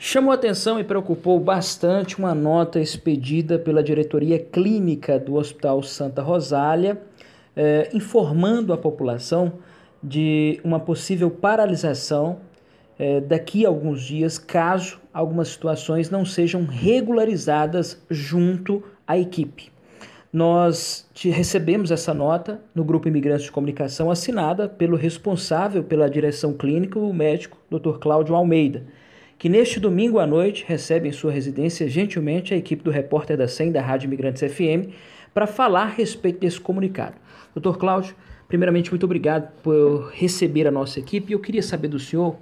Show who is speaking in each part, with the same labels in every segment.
Speaker 1: Chamou atenção e preocupou bastante uma nota expedida pela diretoria clínica do Hospital Santa Rosália, informando a população de uma possível paralisação daqui a alguns dias, caso algumas situações não sejam regularizadas junto à equipe. Nós recebemos essa nota no Grupo Imigrantes de Comunicação, assinada pelo responsável pela direção clínica, o médico Dr. Cláudio Almeida, que neste domingo à noite recebe em sua residência gentilmente a equipe do Repórter da 100 da Rádio Imigrantes FM para falar a respeito desse comunicado. Dr. Cláudio, primeiramente, muito obrigado por receber a nossa equipe. Eu queria saber do senhor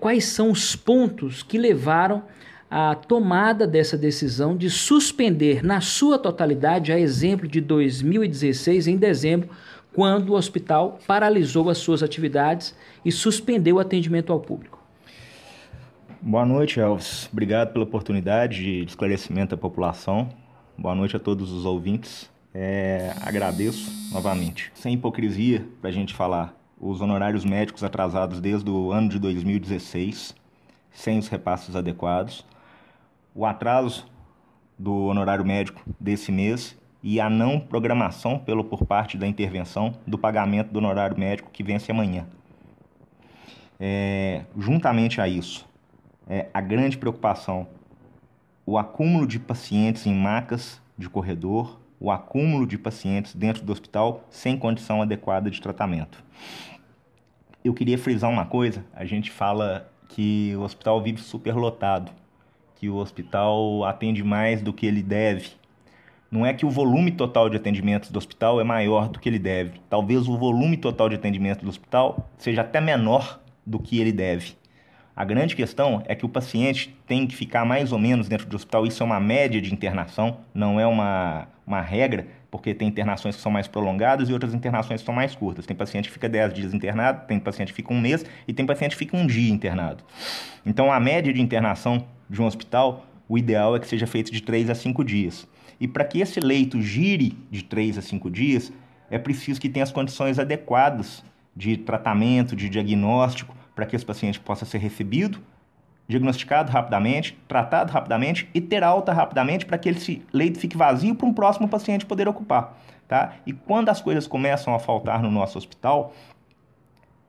Speaker 1: quais são os pontos que levaram à tomada dessa decisão de suspender na sua totalidade, a exemplo de 2016, em dezembro, quando o hospital paralisou as suas atividades e suspendeu o atendimento ao público.
Speaker 2: Boa noite, Elvis. Obrigado pela oportunidade de esclarecimento à população. Boa noite a todos os ouvintes. Agradeço novamente. Sem hipocrisia, para a gente falar, os honorários médicos atrasados desde o ano de 2016, sem os repasses adequados, o atraso do honorário médico desse mês e a não programação por parte da intervenção do pagamento do honorário médico que vence amanhã. Juntamente a isso, a grande preocupação, o acúmulo de pacientes em macas de corredor, o acúmulo de pacientes dentro do hospital sem condição adequada de tratamento. Eu queria frisar uma coisa, a gente fala que o hospital vive superlotado, que o hospital atende mais do que ele deve. Não é que o volume total de atendimentos do hospital é maior do que ele deve. Talvez o volume total de atendimento do hospital seja até menor do que ele deve. A grande questão é que o paciente tem que ficar mais ou menos dentro do hospital. Isso é uma média de internação, não é uma regra, porque tem internações que são mais prolongadas e outras internações que são mais curtas. Tem paciente que fica 10 dias internado, tem paciente que fica um mês e tem paciente que fica um dia internado. Então, a média de internação de um hospital, o ideal é que seja feito de 3 a 5 dias. E para que esse leito gire de 3 a 5 dias, é preciso que tenha as condições adequadas de tratamento, de diagnóstico, para que esse paciente possa ser recebido, diagnosticado rapidamente, tratado rapidamente e ter alta rapidamente para que esse leito fique vazio para um próximo paciente poder ocupar. Tá? E quando as coisas começam a faltar no nosso hospital,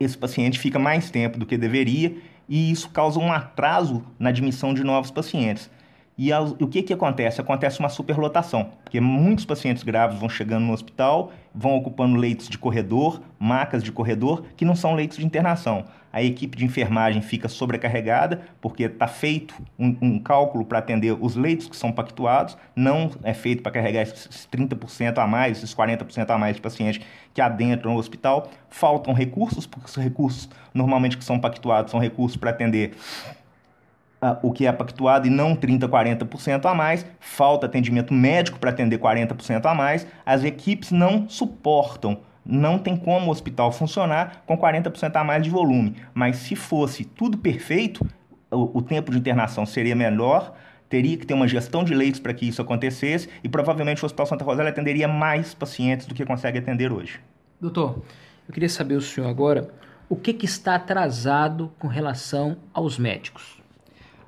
Speaker 2: esse paciente fica mais tempo do que deveria e isso causa um atraso na admissão de novos pacientes. E o que acontece? Acontece uma superlotação, porque muitos pacientes graves vão chegando no hospital, vão ocupando leitos de corredor, macas de corredor, que não são leitos de internação. A equipe de enfermagem fica sobrecarregada, porque está feito um cálculo para atender os leitos que são pactuados, não é feito para carregar esses 30% a mais, esses 40% a mais de pacientes que adentram o hospital. Faltam recursos, porque os recursos normalmente que são pactuados são recursos para atender o que é pactuado e não 30%, 40% a mais, falta atendimento médico para atender 40% a mais, as equipes não suportam, não tem como o hospital funcionar com 40% a mais de volume, mas se fosse tudo perfeito, o tempo de internação seria melhor, teria que ter uma gestão de leitos para que isso acontecesse e provavelmente o Hospital Santa Rosália atenderia mais pacientes do que consegue atender hoje.
Speaker 1: Doutor, eu queria saber do senhor agora, o que está atrasado com relação aos médicos?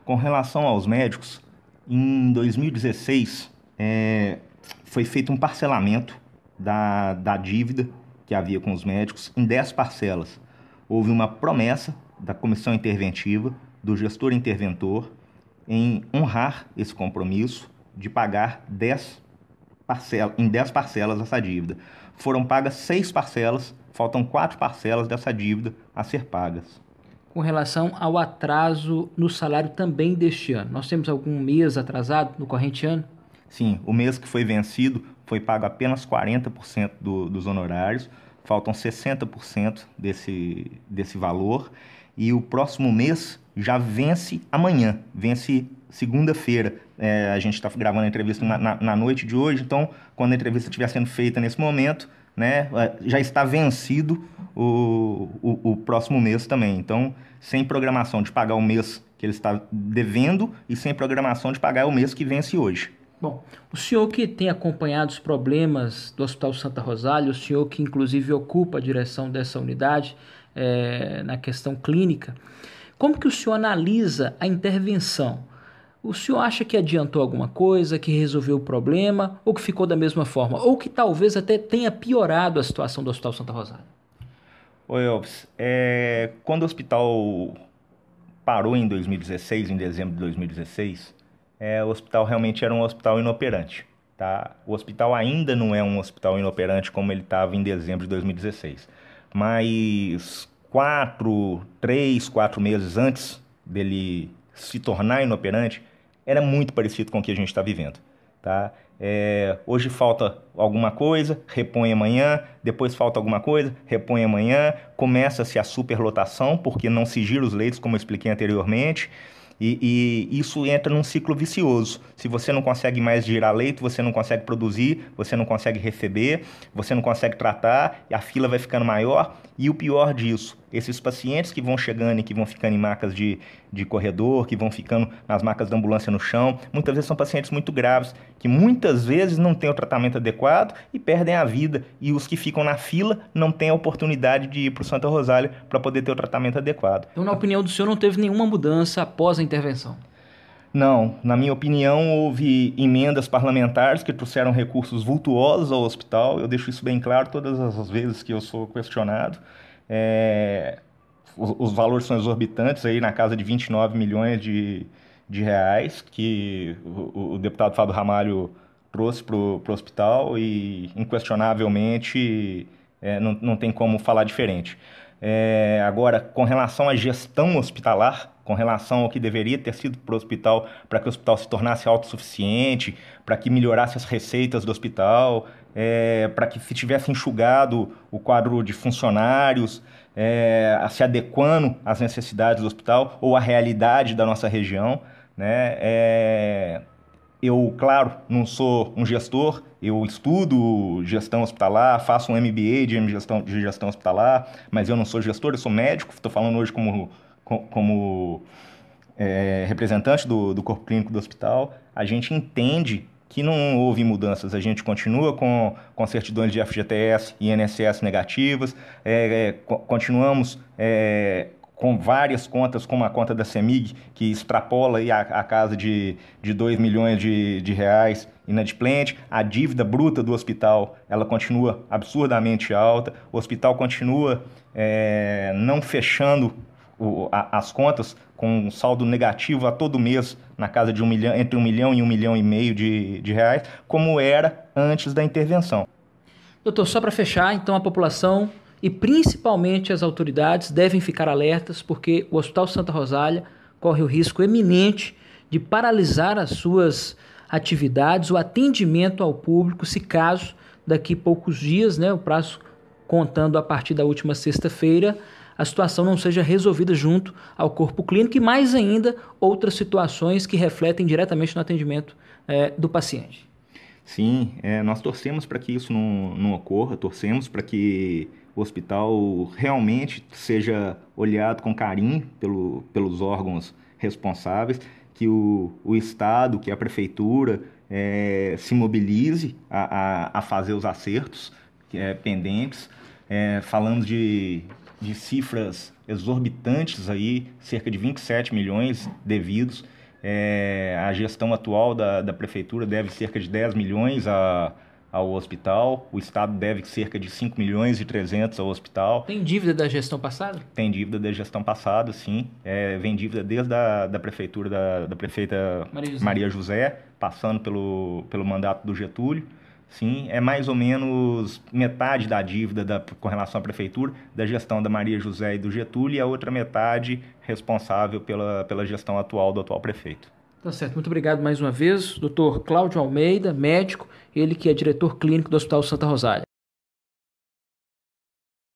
Speaker 2: Com relação aos médicos, em 2016 foi feito um parcelamento da dívida que havia com os médicos em 10 parcelas. Houve uma promessa da comissão interventiva, do gestor interventor, em honrar esse compromisso de pagar em 10 parcelas essa dívida. Foram pagas 6 parcelas, faltam 4 parcelas dessa dívida a ser pagas.
Speaker 1: Com relação ao atraso no salário também deste ano, nós temos algum mês atrasado no corrente ano?
Speaker 2: Sim, o mês que foi vencido foi pago apenas 40% dos honorários, faltam 60% desse valor e o próximo mês já vence amanhã, vence segunda-feira. A gente está gravando a entrevista na noite de hoje, então quando a entrevista estiver sendo feita nesse momento, já está vencido o próximo mês também. Então, sem programação de pagar o mês que ele está devendo e sem programação de pagar o mês que vence hoje.
Speaker 1: Bom, o senhor que tem acompanhado os problemas do Hospital Santa Rosália, o senhor que inclusive ocupa a direção dessa unidade na questão clínica, Como que o senhor analisa a intervenção? O senhor acha que adiantou alguma coisa, que resolveu o problema, ou que ficou da mesma forma, ou que talvez até tenha piorado a situação do Hospital Santa Rosália?
Speaker 2: Oi, Elvis. Quando o hospital parou em 2016, em dezembro de 2016, o hospital realmente era um hospital inoperante, tá? O hospital ainda não é um hospital inoperante como ele estava em dezembro de 2016, mas 4 meses antes dele se tornar inoperante, era muito parecido com o que a gente está vivendo, tá? Hoje falta alguma coisa, repõe amanhã, depois falta alguma coisa, repõe amanhã, começa-se a superlotação, porque não se gira os leitos, como eu expliquei anteriormente, e isso entra num ciclo vicioso. Se você não consegue mais girar leito, você não consegue produzir, você não consegue receber, você não consegue tratar, e a fila vai ficando maior, e o pior disso, esses pacientes que vão chegando e que vão ficando em macas de corredor, que vão ficando nas macas da ambulância no chão, muitas vezes são pacientes muito graves, que muitas vezes não têm o tratamento adequado e perdem a vida. E os que ficam na fila não têm a oportunidade de ir para o Santa Rosália para poder ter o tratamento adequado.
Speaker 1: Então, na opinião do senhor, não teve nenhuma mudança após a intervenção?
Speaker 2: Não, na minha opinião, houve emendas parlamentares que trouxeram recursos vultuosos ao hospital. Eu deixo isso bem claro todas as vezes que eu sou questionado. Os valores são exorbitantes, aí na casa de 29 milhões de reais que o deputado Fábio Ramalho trouxe para o hospital e, inquestionavelmente, não tem como falar diferente. Agora, com relação à gestão hospitalar, com relação ao que deveria ter sido para o hospital, para que o hospital se tornasse autossuficiente, para que melhorasse as receitas do hospital, para que se tivesse enxugado o quadro de funcionários, se adequando às necessidades do hospital ou à realidade da nossa região, né? Eu, claro, não sou um gestor, eu estudo gestão hospitalar, faço um MBA de gestão hospitalar, mas eu não sou gestor, eu sou médico, estou falando hoje como representante do corpo clínico do hospital. A gente entende que não houve mudanças, a gente continua com certidões de FGTS e INSS negativas, continuamos com várias contas, como a conta da CEMIG, que extrapola aí a casa de 2 milhões de reais inadimplente. A dívida bruta do hospital, ela continua absurdamente alta. O hospital continua não fechando as contas com um saldo negativo a todo mês, na casa de entre 1 milhão e 1,5 milhão de reais, como era antes da intervenção.
Speaker 1: Doutor, só para fechar, então a população e principalmente as autoridades devem ficar alertas, porque o Hospital Santa Rosália corre o risco eminente de paralisar as suas atividades, o atendimento ao público, se caso daqui a poucos dias, o prazo contando a partir da última sexta-feira, a situação não seja resolvida junto ao corpo clínico e, mais ainda, outras situações que refletem diretamente no atendimento do paciente.
Speaker 2: Sim, nós torcemos para que isso não ocorra, torcemos para que o hospital realmente seja olhado com carinho pelos órgãos responsáveis, que o Estado, que a Prefeitura se mobilize a fazer os acertos pendentes. Falamos de cifras exorbitantes aí, cerca de 27 milhões devidos. A gestão atual da Prefeitura deve cerca de 10 milhões ao hospital, o Estado deve cerca de 5 milhões e 300 ao hospital.
Speaker 1: Tem dívida da gestão passada?
Speaker 2: Tem dívida da gestão passada, sim. Vem dívida desde da Prefeitura da prefeita Maria José, passando pelo mandato do Getúlio. Sim, é mais ou menos metade da dívida com relação à Prefeitura, da gestão da Maria José e do Getúlio, e a outra metade responsável pela gestão atual do atual prefeito.
Speaker 1: Tá certo, muito obrigado mais uma vez, doutor Cláudio Almeida, médico, ele que é diretor clínico do Hospital Santa Rosália.